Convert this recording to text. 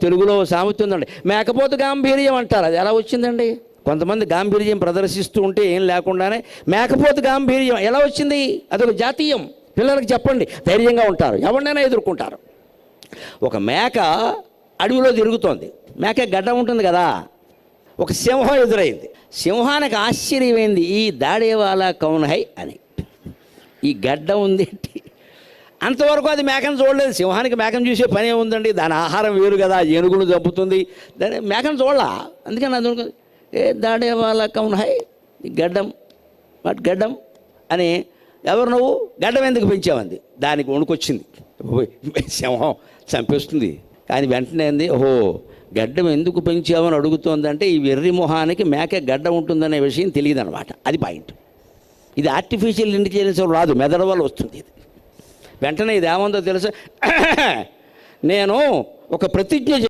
తెలుగులో సామెత ఉందండి, మేకపోతు గాంభీర్యం అంటారు. అది ఎలా వచ్చిందండి? కొంతమంది గాంభీర్యం ప్రదర్శిస్తూ ఉంటే ఏం లేకుండానే మేకపోతు గాంభీర్యం ఎలా వచ్చింది? అదొక జాతీయం. పిల్లలకు చెప్పండి, ధైర్యంగా ఉంటారు, ఎవరినైనా ఎదుర్కొంటారు. ఒక మేక అడవిలో తిరుగుతోంది. మేక గడ్డ ఉంటుంది కదా. ఒక సింహం ఎదురైంది. సింహానికి ఆశ్చర్యమైంది, ఈ దాడేవాలా కౌన్ హై అని. ఈ గడ్డ ఉంది. అంతవరకు అది మేకను చూడలేదు. సింహానికి మేకను చూసే పని ఏముందండి, దాని ఆహారం వేరు కదా, ఏనుగులు చంపుతుంది, దాని మేకను చూడలా. అందుకని అది ఏ దాడేవాలా కౌన్ హై, గడ్డం వాటి గడ్డం అని. ఎవరు నువ్వు, గడ్డం ఎందుకు పెంచావంది. దానికి వణుకొచ్చింది, సింహం చంపేస్తుంది. కానీ వెంటనే అంది, ఓహో గడ్డం ఎందుకు పెంచావని అడుగుతోందంటే ఈ వెర్రి మొహానికి మేక గడ్డ ఉంటుందనే విషయం తెలియదు అనమాట. అది పాయింట్. ఇది ఆర్టిఫిషియల్ ఇంటెలిజెన్స్ రాదు, మెదడు వల్ల వస్తుంది ఇది. వెంటనే ఇది ఏముందో తెలుసా, నేను ఒక ప్రతిజ్ఞ